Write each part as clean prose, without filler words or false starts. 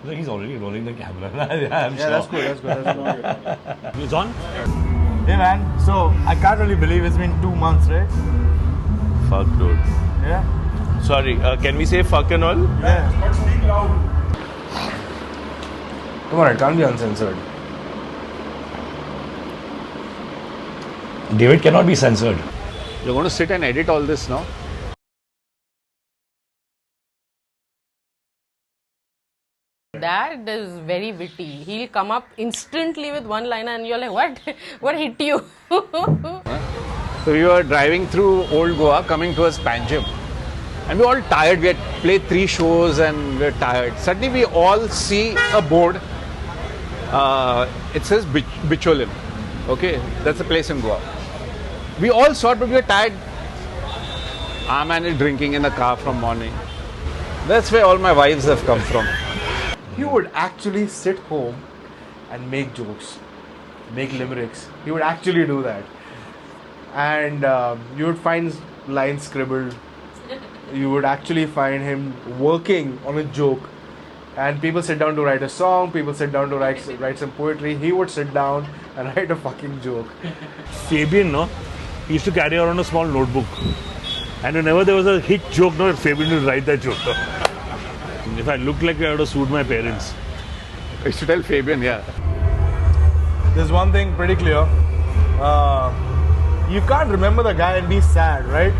Like he's already rolling the camera. Yeah, I'm sure. That's good. That's good. It's on? Hey man, so I can't really believe it's been 2 months, right? Fuck, dude. Yeah? Sorry, can we say fuck and all? Yeah. But speak loud. Come on, it can't be uncensored. David cannot be censored. You're going to sit and edit all this now? Dad is very witty. He'll come up instantly with one liner and you're like, what? What hit you? So we were driving through Old Goa, coming towards Panjim. And we were all tired. We had played 3 shows and we were tired. Suddenly we all see a board. It says Bicholim. Okay, that's a place in Goa. We all saw it, but we were tired. Our man is drinking in the car from morning. That's where all my wives have come from. He would actually sit home and make jokes, make limericks. He would actually do that. And you would find lines scribbled. You would actually find him working on a joke. And people sit down to write a song, people sit down to write some poetry. He would sit down and write a fucking joke. Fabian, no? He used to carry around a small notebook. And whenever there was a hit joke, no, Fabian would write that joke. If I looked like I would have sued my parents. I should tell Fabian, yeah. There's one thing pretty clear. You can't remember the guy and be sad, right?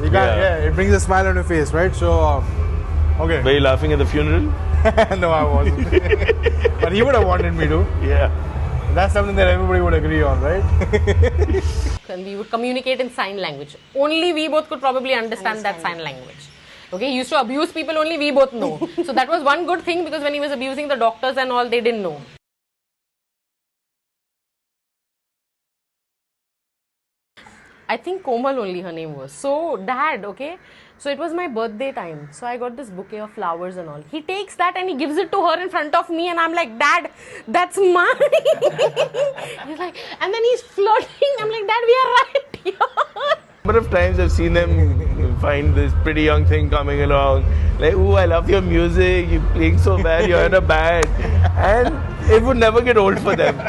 You can't, yeah, it brings a smile on your face, right? So, okay. Were you laughing at the funeral? No, I wasn't. But he would have wanted me to. Yeah. That's something that everybody would agree on, right? And we would communicate in sign language. Only we both could probably understand that sign language. Okay, he used to abuse people, only we both know. So that was one good thing, because when he was abusing the doctors and all, they didn't know. I think Komal only her name was. So Dad, okay, so it was my birthday time. So I got this bouquet of flowers and all. He takes that and he gives it to her in front of me, and I'm like, Dad, that's mine. He's like, and then he's flirting. I'm like, Dad, we are right here. Number of times I've seen them find this pretty young thing coming along, like, "Ooh, I love your music, you're playing so bad, you're in a band," and it would never get old for them.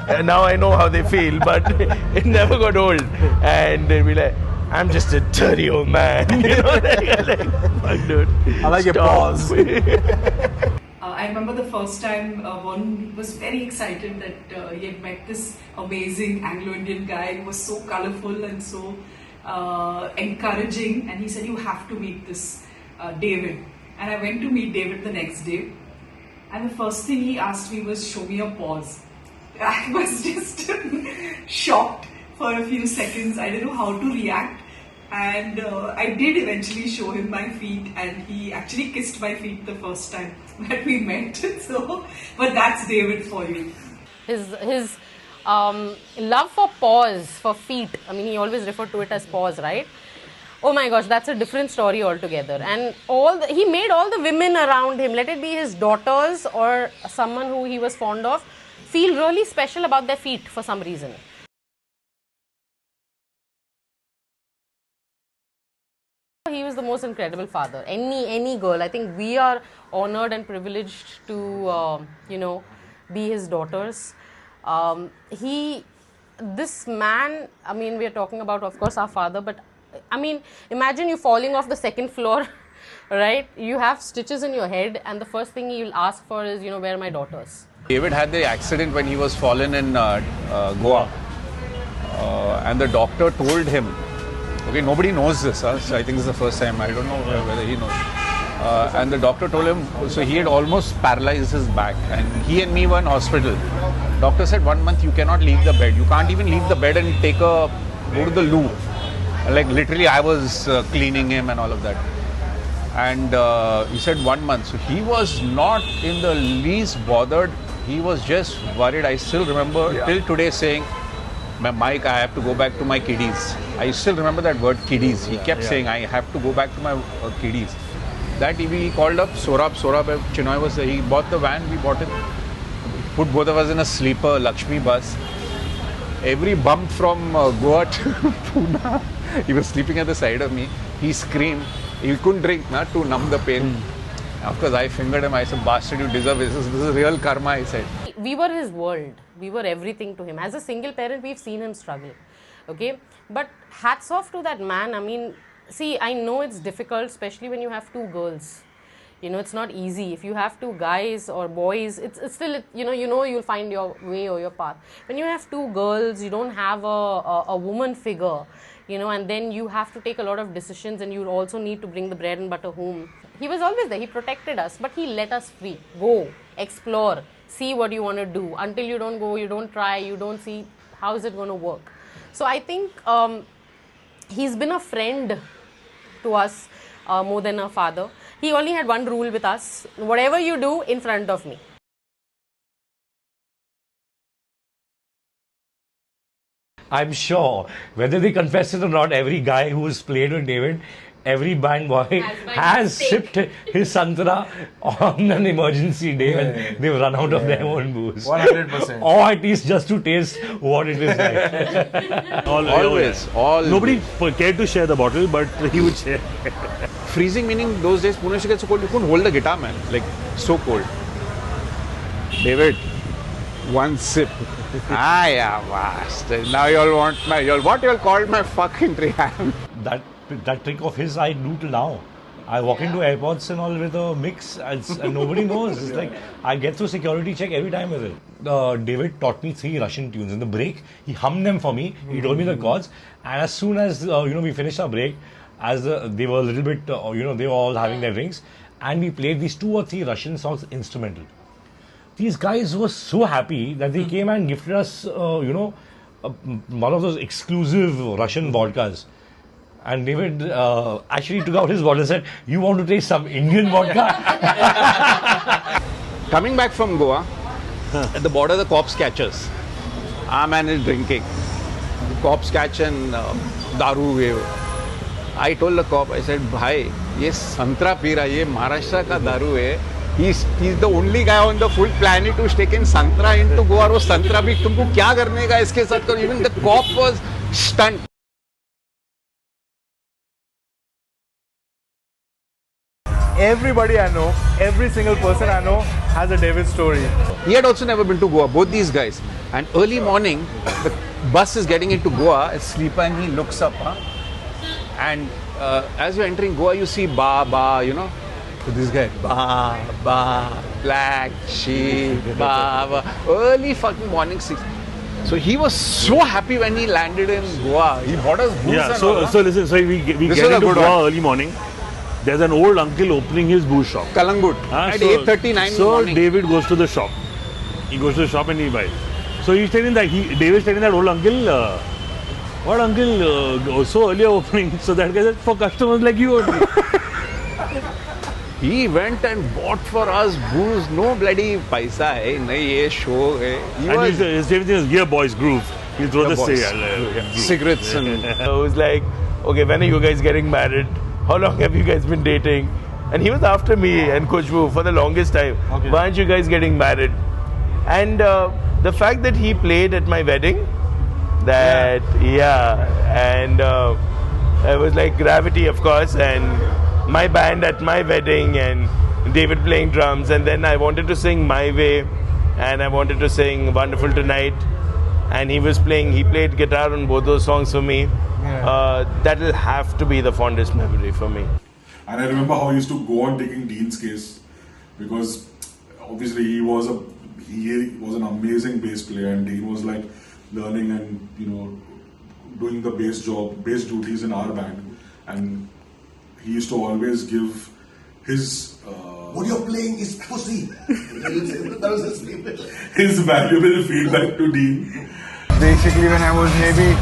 And now I know how they feel, but it never got old. And they'd be like, "I'm just a dirty old man," you know, like, fuck, dude. I like your pause. I remember the first time Varun was very excited that he had met this amazing Anglo-Indian guy who was so colourful and so encouraging, and he said, "You have to meet this David." And I went to meet David the next day, and the first thing he asked me was, "Show me your paws." I was just shocked for a few seconds. I didn't know how to react, and I did eventually show him my feet, and he actually kissed my feet the first time that we met. So, but that's David for you. His love for paws, for feet. I mean, he always referred to it as paws, right? Oh my gosh, that's a different story altogether. And he made all the women around him, let it be his daughters or someone who he was fond of, feel really special about their feet for some reason. He was the most incredible father. Any girl, I think we are honored and privileged to, be his daughters. This man, I mean, we are talking about, of course, our father, but I mean, imagine you falling off the 2nd floor, right? You have stitches in your head, and the first thing he'll ask for is, where are my daughters? David had the accident when he was fallen in Goa. And the doctor told him, okay, nobody knows this, so I think this is the first time, I don't know whether he knows. And the doctor told him, so he had almost paralyzed his back, and he and me were in hospital. Doctor said 1 month you cannot leave the bed. You can't even leave the bed and go to the loo. Like literally I was cleaning him and all of that. And he said 1 month. So he was not in the least bothered. He was just worried. I still remember till today saying, "Mike, I have to go back to my kiddies." I still remember that word, kiddies. He kept saying, "I have to go back to my kiddies." That he called up Sorab Chinoy was there. He bought the van, we bought it, put both of us in a sleeper Lakshmi bus. Every bump from Goa to Pune, he was sleeping at the side of me. He screamed. He couldn't drink to numb the pain. Of course, I fingered him. I said, bastard, you deserve this. This is real karma, I said. We were his world. We were everything to him. As a single parent, we've seen him struggle. Okay? But hats off to that man. I mean, see, I know it's difficult, especially when you have two girls. You know, it's not easy. If you have two guys or boys, it's still, you know, you'll find your way or your path. When you have two girls, you don't have a woman figure, you know, and then you have to take a lot of decisions, and you also need to bring the bread and butter home. He was always there. He protected us, but he let us free. Go, explore, see what you want to do. Until you don't go, you don't try, you don't see how is it going to work. So I think he's been a friend to us more than a father. He only had one rule with us: whatever you do, in front of me. I'm sure, whether they confess it or not, every guy who's played with David, every band boy has sipped his Santra on an emergency day when they've run out of their own booze. 100%. Or at least just to taste what it is like. Always. Nobody cared to share the bottle, but he would share. Freezing meaning those days, Pune used to get so cold, you couldn't hold the guitar, man. Like, so cold. David, one sip. Yeah, bastard. Now you all want what you all called my fucking rehab. That trick of his I do till now. I walk into airports and all with a mix and nobody knows. It's like I get through security check every time with it. David taught me 3 Russian tunes. In the break, he hummed them for me. He told me the chords. And as soon as we finished our break, as they were a little bit, they were all having their drinks, and we played these 2 or 3 Russian songs instrumental. These guys were so happy that they came and gifted us, one of those exclusive Russian vodkas. And David actually took out his bottle and said, "You want to taste some Indian vodka?" Coming back from Goa, at the border the cops catch us. Our man is drinking. The cops catch and daru wave. I told the cop, I said, "Bhai, ये संतरा P रहा है, ये महाराष्ट्र का दारू है. He's the only guy on the full planet who's taken संतरा into Goa. और वो संतरा भी तुमको क्या करने का इसके साथ?" Even the cop was stunned. Everybody I know, every single person I know has a David story. He had also never been to Goa, both these guys. And early morning, the bus is getting into Goa, it's sleeper, and he looks up. And as you're entering Goa, you see Ba, So this guy, Ba, black sheep, Ba. Early fucking morning 6. So he was so happy when he landed in Goa. He bought us booze. Yeah, and all, so listen, we get into Goa early morning. There's an old uncle opening his booze shop. Kalangut. At 8:39 So morning. David goes to the shop. He goes to the shop and he buys. So he's telling that David's telling that old uncle, what uncle, so early opening? So that guy said, for customers like you only. He went and bought for us booze. No bloody paisa hai, nahi ye show hai. And his favorite thing is, yeah, boys, groove. He'll throw the cigarettes and... I was like, okay, when are you guys getting married? How long have you guys been dating? And he was after me and Khushbu for the longest time. Okay. Why aren't you guys getting married? And the fact that he played at my wedding, and it was like Gravity, of course, and my band at my wedding, and David playing drums, and then I wanted to sing My Way, and I wanted to sing Wonderful Tonight, and he played guitar on both those songs for me. That'll have to be the fondest memory for me. And I remember how I used to go on taking Dean's case, because obviously he was an amazing bass player, and Dean was like learning and doing the bass duties in our band, and he used to always give his what you're playing is pussy. That was his favorite. His valuable feedback to Dean. Basically, when I was maybe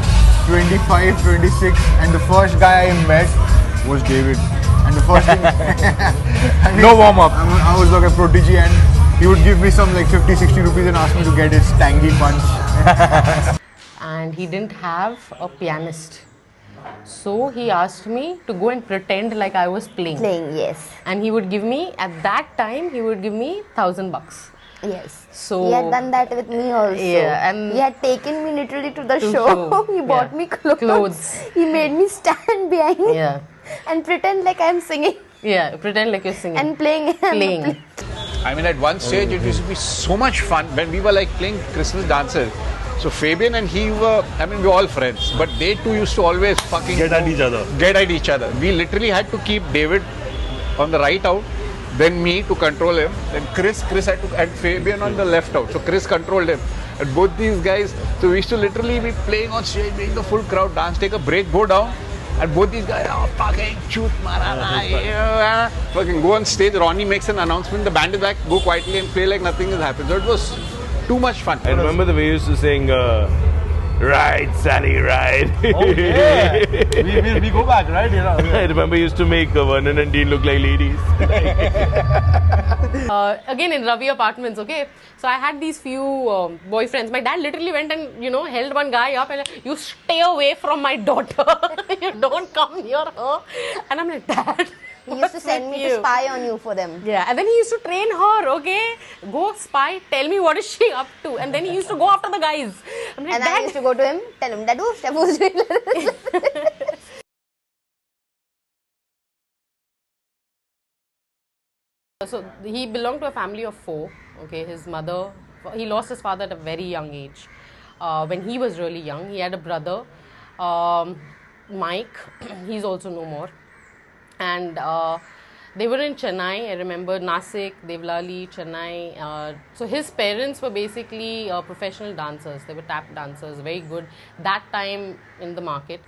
25, 26, and the first guy I met was David. And the first thing, no warm up. I was like a prodigy, and he would give me some like 50, 60 rupees and ask me to get his tangy punch. And he didn't have a pianist. So he asked me to go and pretend like I was playing. Yes. And he would give me, at that time, he would give me $1,000. Yes. So he had done that with me also. Yeah, and he had taken me literally to the show. He bought me clothes. He made me stand behind and pretend like I'm singing. Yeah, pretend like you're singing. And playing. Playing. I mean, at one stage it used to be so much fun when we were like playing Christmas dances. So Fabian and he were, I mean, we were all friends, but they two used to always fucking Get at each other. Get at each other. We literally had to keep David on the right out, then me to control him, then Chris had to, and Fabian on the left out. So Chris controlled him. And both these guys, so we used to literally be playing on stage, making the full crowd dance, take a break, go down, and both these guys, oh, fucking shoot, marana, yeah. Fucking go on stage, Ronnie makes an announcement, the band is back, go quietly and play like nothing has happened. So it was too much fun. I remember the way you used to sing, Ride, Sally, ride. Oh yeah, we go back, right? You know. I remember you used to make Vernon and Dean look like ladies. Again in Ravi Apartments, okay. So I had these few boyfriends. My dad literally went and held one guy up and like, you stay away from my daughter. You don't come near her. And I'm like, Dad. He used to send me to spy on you for them. Yeah, and then he used to train her, okay? Go spy, tell me what is she up to. And then he used to go after the guys. I'm like, And Dad. I used to go to him, tell him, Dadu, Shabu's doing this. So he belonged to a family of 4. Okay, his mother, he lost his father at a very young age. When he was really young, he had a brother, Mike. He's also no more. And they were in Chennai. I remember Nasik, Devlali, Chennai. So his parents were basically professional dancers. They were tap dancers, very good that time in the market.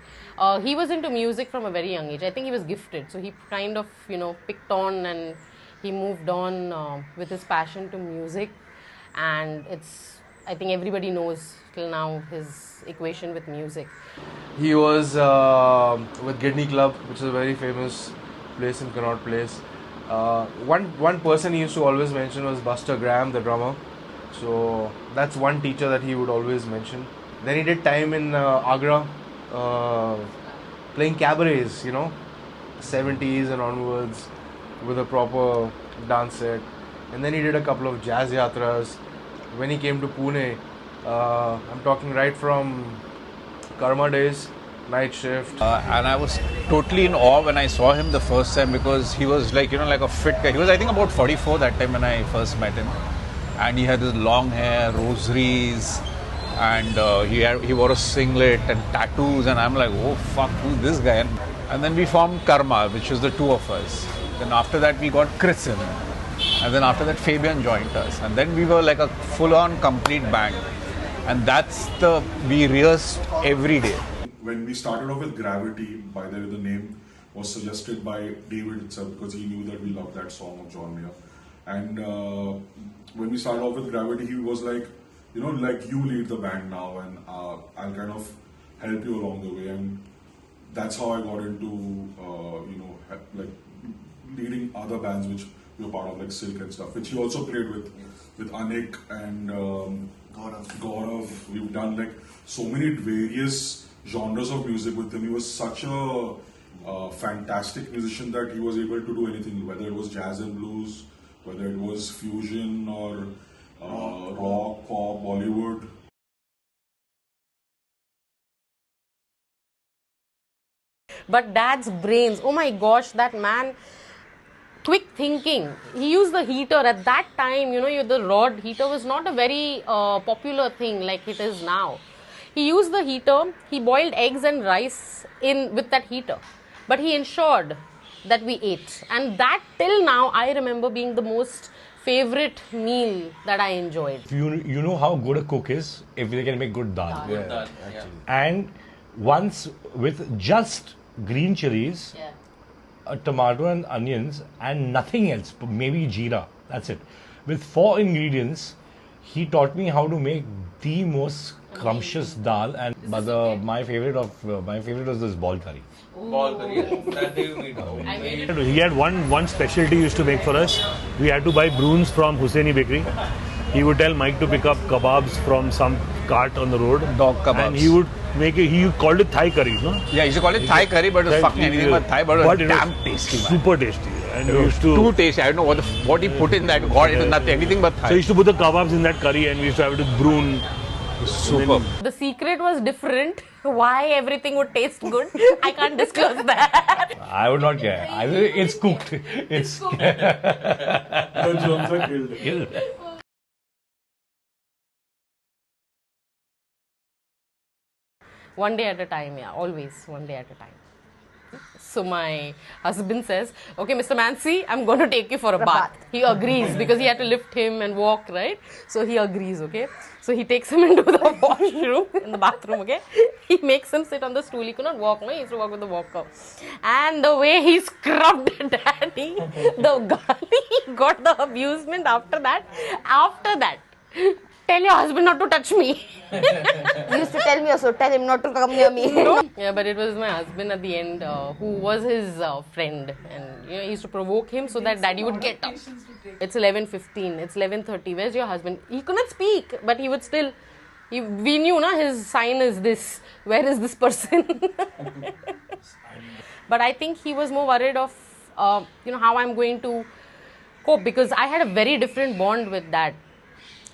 He was into music from a very young age. I think he was gifted. So he kind of, picked on and he moved on with his passion to music. And I think everybody knows till now his equation with music. He was with Kidney Club, which is a very famous place in Connaught Place. One person he used to always mention was Buster Graham, the drummer. So that's one teacher that he would always mention. Then he did time in Agra, playing cabarets, 70s and onwards, with a proper dance set. And then he did a couple of jazz yatras. When he came to Pune, I'm talking right from Karma days, night shift. And I was totally in awe when I saw him the first time because he was like, like a fit guy. He was, I think, about 44 that time when I first met him. And he had this long hair, rosaries, and he wore a singlet and tattoos. And I'm like, oh, fuck, who's this guy? And then we formed Karma, which was the two of us. Then after that, we got Chris in. And then after that, Fabian joined us. And then we were like a full-on complete band. And we rehearsed every day. When we started off with Gravity, by the way, the name was suggested by David itself because he knew that we loved that song of John Mayer. And when we started off with Gravity, he was like, like you lead the band now and I'll kind of help you along the way. And that's how I got into, like leading other bands which we were part of, like Silk and stuff, which he also played with Anik and Gaurav. We've done like so many various genres of music with him. He was such a fantastic musician that he was able to do anything, whether it was jazz and blues, whether it was fusion or rock, pop, Bollywood. But Dad's brains, oh my gosh, that man, quick thinking. He used the heater at that time, the rod heater was not a very popular thing like it is now. He used the heater, he boiled eggs and rice with that heater. But he ensured that we ate. And that till now, I remember being the most favorite meal that I enjoyed. You know how good a cook is if they can make good dal. Yeah. And once with just green chilies, a tomato and onions and nothing else, maybe jeera, that's it. With 4 ingredients, he taught me how to make the most scrumptious dal, and my favorite was this ball curry. Ball curry, that day we made. He had one specialty he used to make for us. We had to buy bruins from Hussaini Bakery. He would tell Mike to pick up kebabs from some cart on the road. Dog kebabs. And he would make it, he called it Thai curry, no? Yeah, he used to call it Thai curry, but it was fucking anything but Thai, but it was damn tasty, man. Super tasty. And we used to... Too tasty. I don't know what he put in that. God, it was nothing, anything but Thai. So he used to put the kebabs in that curry and we used to have it with broon. Superb. The secret was different. Why everything would taste good, I can't disclose that. I would not care. It's cooked. It's The germs are killed. One day at a time, yeah, always one day at a time. So my husband says, okay, Mr. Mansi, I'm going to take you for a bath. He agrees because he had to lift him and walk, right? So he agrees, okay? So he takes him into the washroom, in the bathroom, okay? He makes him sit on the stool. He could not walk, no? He used to walk with the walker. And the way he scrubbed Daddy, he got the abusement after that. Tell your husband not to touch me. You used to tell me also, tell him not to come near me. Yeah, but it was my husband at the end who was his friend, and he used to provoke him so that Daddy would get up. It's 11:15, it's 11:30. Where's your husband? He could not speak, but he would still. We knew, na, his sign is this. Where is this person? But I think he was more worried of how I'm going to cope, because I had a very different bond with Dad.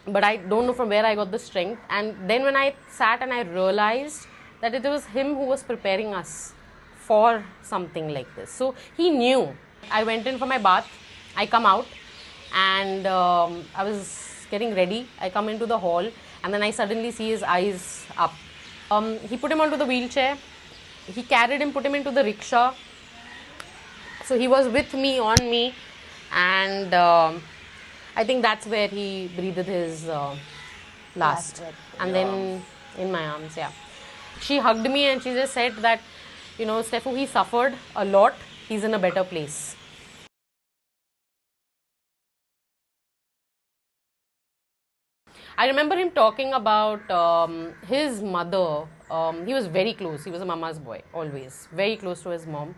But I don't know from where I got the strength. And then when I sat and I realized that it was him who was preparing us for something like this. So he knew. I went in for my bath. I come out and I was getting ready. I come into the hall and then I suddenly see his eyes up. He put him onto the wheelchair. He carried him, put him into the rickshaw. So he was with me, on me, and I think that's where he breathed his last. And then in my arms, yeah. She hugged me and she just said that, Steffu, he suffered a lot. He's in a better place. I remember him talking about his mother. He was very close. He was a mama's boy, always. Very close to his mom.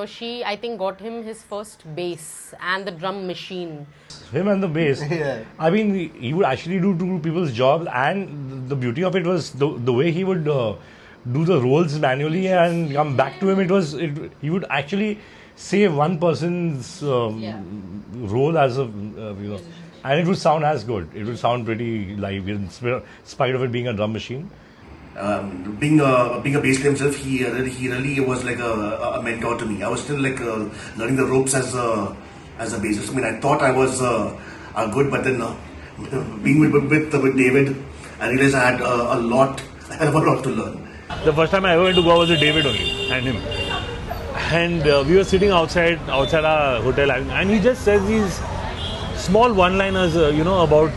She, I think, got him his first bass and the drum machine. Him and the bass. Yeah. I mean, he would actually do two people's jobs, and the beauty of it was the way he would do the rolls manually and come back to him. He would actually save one person's role as a, and it would sound as good. It would sound pretty live in spite of it being a drum machine. Being a bass player himself, he really was like a mentor to me. I was still like learning the ropes as a bassist. I mean, I thought I was good, but then being with David, I realized I had a lot to learn. The first time I ever went to Goa was with David only and him. And we were sitting outside our hotel, and he just says these small one-liners, about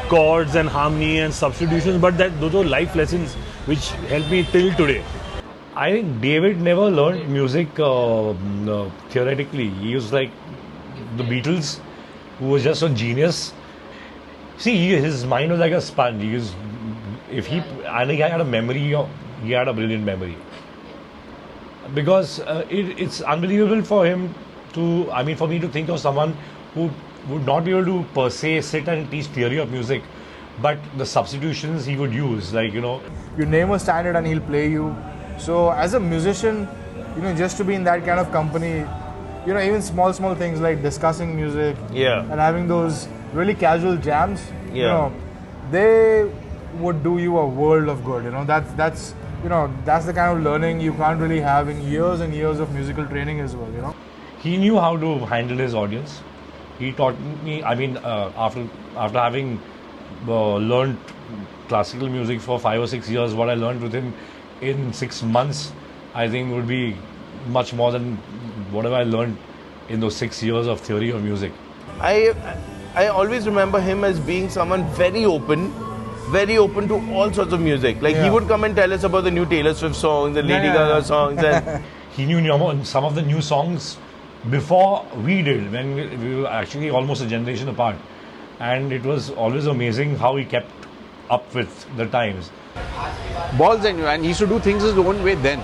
chords and harmony and substitutions, but those are life lessons which help me till today. I think David never learned music theoretically. He was like the Beatles, who was just a genius. See, his mind was like a sponge. He had a memory. He had a brilliant memory. Because it's unbelievable for him for me to think of someone who would not be able to per se sit and teach theory of music, but the substitutions he would use, You name a standard and he'll play you. So as a musician, just to be in that kind of company, even small things like discussing music, and having those really casual jams, they would do you a world of good. That's the kind of learning you can't really have in years and years of musical training as well. He knew how to handle his audience. He taught me, after having learned classical music for 5 or 6 years, what I learned with him in 6 months, I think would be much more than whatever I learned in those 6 years of theory of music. I always remember him as being someone very open to all sorts of music. Like he would come and tell us about the new Taylor Swift songs, the Lady Gaga songs. And he knew some of the new songs before we did, when we were actually almost a generation apart, and it was always amazing how he kept up with the times. Balls and he used to do things his own way then.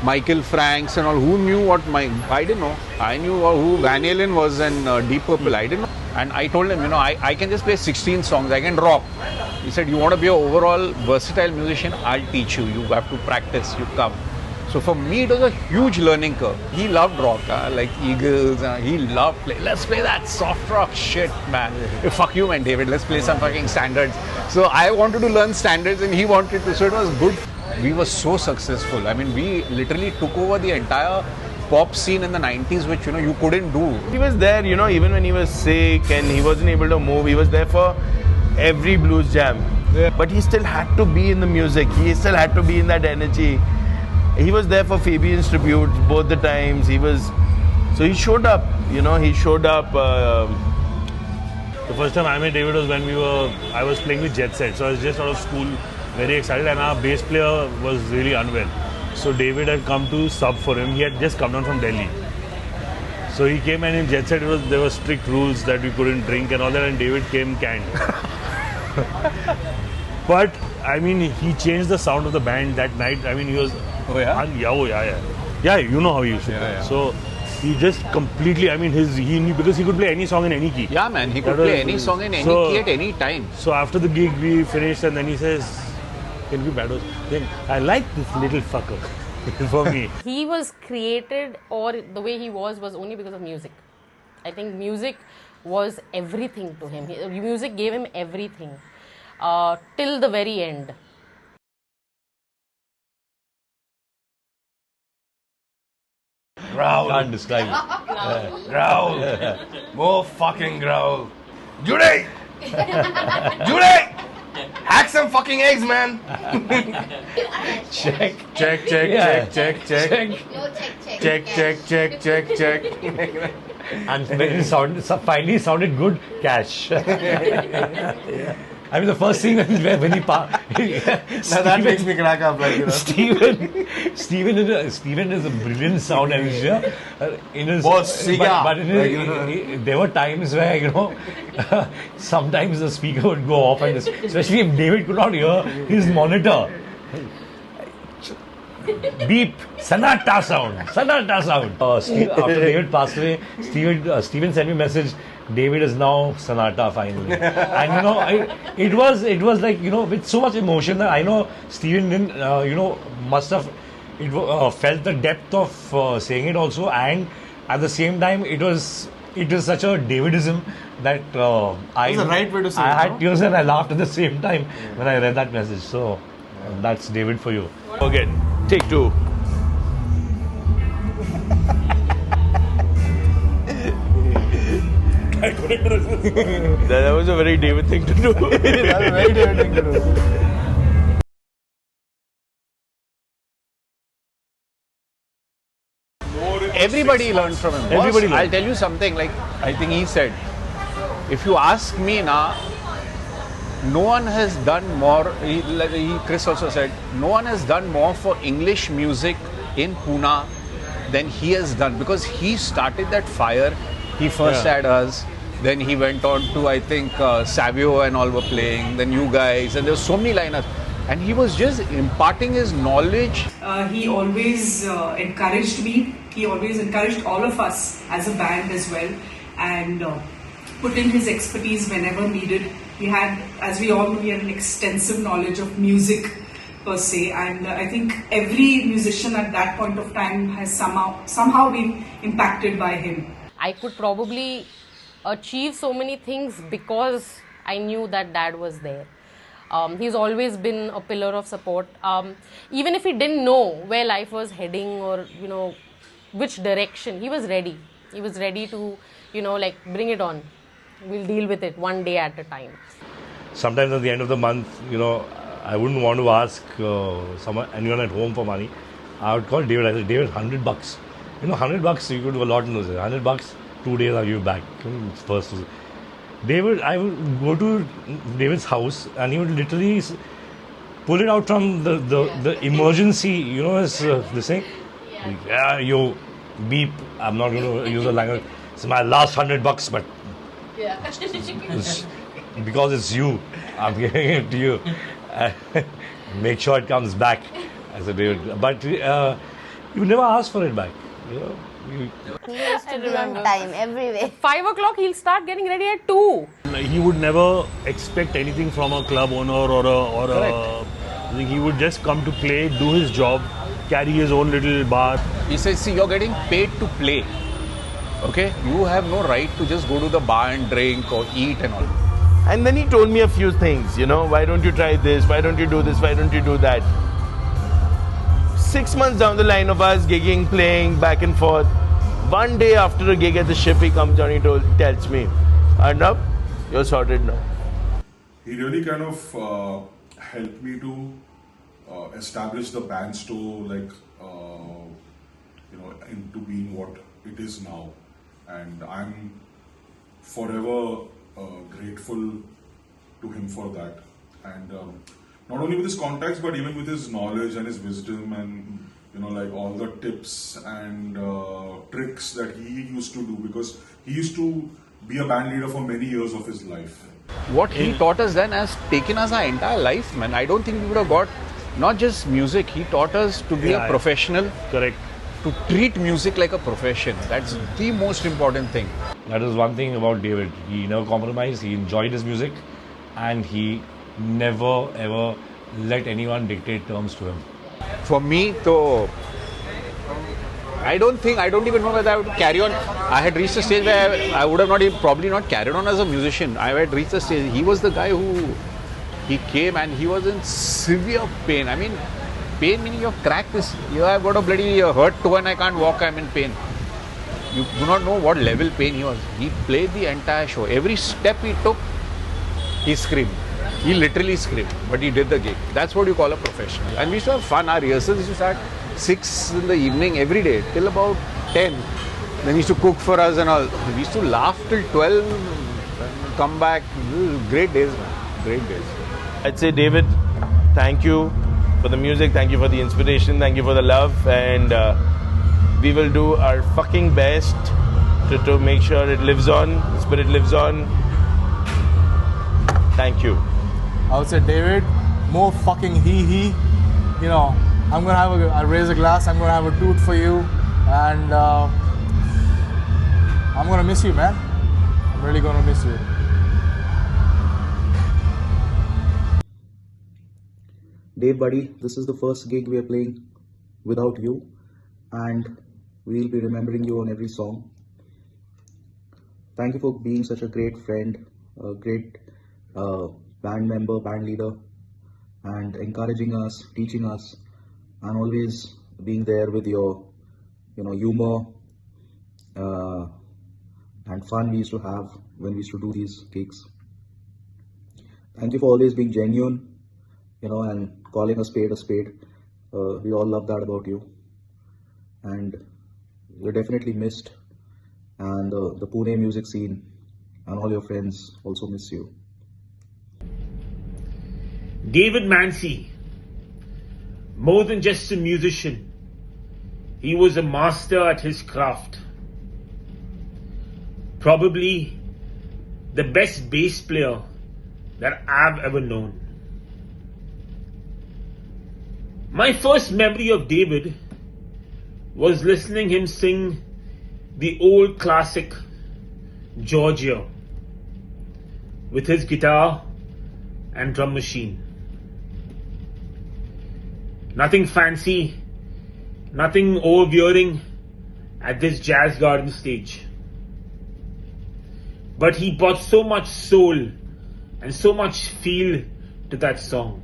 Michael Franks and all, who knew what I didn't know. I knew who Van Halen was and Deep Purple, I didn't know. And I told him, I can just play 16 songs, I can rock. He said, you want to be an overall versatile musician, I'll teach you. You have to practice, you come. So for me, it was a huge learning curve. He loved rock, like Eagles. He loved play. Let's play that soft rock shit, man. Fuck you, man, David. Let's play some fucking standards. So I wanted to learn standards, and he wanted to. So it was good. We were so successful. I mean, we literally took over the entire pop scene in the 90s, which you couldn't do. He was there, even when he was sick and he wasn't able to move. He was there for every blues jam. Yeah. But he still had to be in the music. He still had to be in that energy. He was there for Fabian's tribute both the times. So he showed up. He showed up. The first time I met David was when I was playing with Jet Set. So I was just out of school, very excited, and our bass player was really unwell. So David had come to sub for him. He had just come down from Delhi. So he came, and in Jet Set there were strict rules that we couldn't drink and all that, and David came canned. But I mean, he changed the sound of the band that night. I mean, he was yeah, you know how he used to play. So he just completely, I mean, he knew, because he could play any song in any key. Yeah, man, he could play any song in any key at any time. So after the gig we finished, and then he says, "Can we battle?" Then I like this little fucker. For me, he was created, or the way he was only because of music. I think music was everything to him. Music gave him everything till the very end. Growl. Can't describe it. Growl. More fucking growl. Judy! Judy! Hack some fucking eggs, man. Check. Check. And when it finally sounded good, cash. I mean, the first thing when he now that makes me crack up, Steven is a brilliant sound engineer. In his, there were times where sometimes the speaker would go off, and especially if David could not hear his monitor. Beep, Sonata sound. After David passed away, Steven sent me a message. David is now Sonata finally, and it was like with so much emotion that I know Steven didn't must have felt the depth of saying it also, and at the same time it was such a Davidism that it was the right way to say I had tears and I laughed at the same time when I read that message. So that's David for you. Okay, take two. That was a very David thing to do. That was a very David thing to do. Everybody learned from him. Everybody learned. I'll tell you something, like I think he said, if you ask me now, no one has done more, Chris also said, no one has done more for English music in Pune than he has done, because he started that fire. He first had us, then he went on to, I think, Savio and all were playing, then you guys, and there were so many lineups. And he was just imparting his knowledge. He always encouraged me. He always encouraged all of us as a band as well, and put in his expertise whenever needed. He had, as we all know, he had an extensive knowledge of music per se, and I think every musician at that point of time has somehow been impacted by him. I could probably achieve so many things because I knew that Dad was there. He's always been a pillar of support. Even if he didn't know where life was heading or which direction, he was ready. He was ready to bring it on. We'll deal with it one day at a time. Sometimes at the end of the month, I wouldn't want to ask anyone at home for money. I would call David. I said, David, $100. $100, you could do a lot in those days. $100, 2 days, I'll give you back. First, David, I would go to David's house and he would literally pull it out from the emergency, this thing. Yeah, you beep. I'm not going to use the language. It's my last $100, but because it's you, I'm giving it to you. Make sure it comes back. I said, David, but you never ask for it back. He used to be on time everywhere. 5 o'clock, he'll start getting ready at 2. He would never expect anything from a club owner or a he would just come to play, do his job, carry his own little bar. He says, see, you're getting paid to play. Okay? You have no right to just go to the bar and drink or eat and all. And then he told me a few things, why don't you try this? Why don't you do this? Why don't you do that? 6 months down the line of us gigging, playing back and forth, one day after a gig at the Ship, he comes down, he tells me, Arnab, you're sorted now. He really kind of helped me to establish the band store, into being what it is now. And I'm forever grateful to him for that. And not only with his contacts, but even with his knowledge and his wisdom and all the tips and tricks that he used to do, because he used to be a band leader for many years of his life. What he taught us then has taken us our entire life, man. I don't think we would have got not just music. He taught us to be a professional. Correct. To treat music like a profession. That's the most important thing. That is one thing about David. He never compromised. He enjoyed his music, and he never ever let anyone dictate terms to him. For me, though, I don't even know whether I would carry on. I had reached a stage where I would have probably not carried on as a musician. I had reached a stage. He was the guy he came and he was in severe pain. I mean, pain meaning you have cracked this. I've got a bloody hurt toe and I can't walk. I'm in pain. You do not know what level pain he was. He played the entire show. Every step he took, he screamed. He literally screamed, but he did the gig. That's what you call a professional. And we used to have fun. Our rehearsals used to start 6 in the evening every day till about 10. Then he used to cook for us and all. We used to laugh till 12 and come back. Great days, man. Great days. I'd say, David, thank you for the music, thank you for the inspiration, thank you for the love, and we will do our fucking best to make sure it lives on, the spirit lives on. Thank you. I would say, David, more fucking hee. I'm gonna I raise a glass, I'm gonna have a toot for you, and I'm gonna miss you, man. I'm really gonna miss you. Dave, buddy, this is the first gig we are playing without you, and we'll be remembering you on every song. Thank you for being such a great friend, a great band member, band leader, and encouraging us, teaching us, and always being there with your, humor and fun we used to have when we used to do these gigs. Thank you for always being genuine, and calling a spade a spade. We all love that about you, and you're definitely missed, and the Pune music scene and all your friends also miss you. David Mansi, more than just a musician, he was a master at his craft. Probably the best bass player that I've ever known. My first memory of David was listening him sing the old classic Georgia with his guitar and drum machine. Nothing fancy, nothing overbearing at this Jazz Garden stage. But he brought so much soul and so much feel to that song.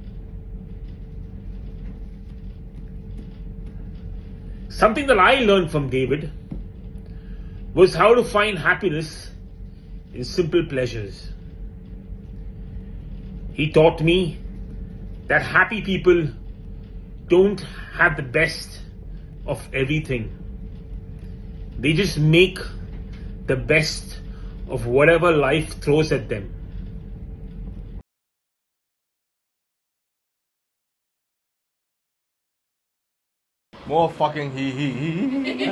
Something that I learned from David was how to find happiness in simple pleasures. He taught me that happy people don't have the best of everything. They just make the best of whatever life throws at them. More fucking hee.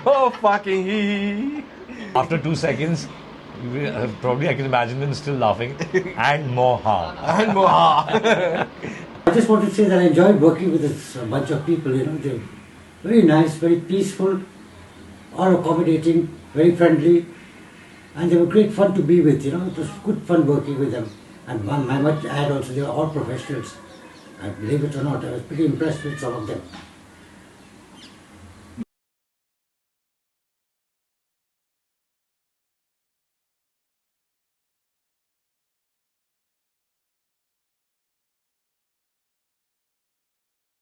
More fucking hee. After 2 seconds, probably I can imagine them still laughing. And more ha. And more ha. I just want to say that I enjoyed working with this bunch of people, they're very nice, very peaceful, all accommodating, very friendly, and they were great fun to be with, it was good fun working with them. And I might add also, they were all professionals, I believe it or not, I was pretty impressed with some of them.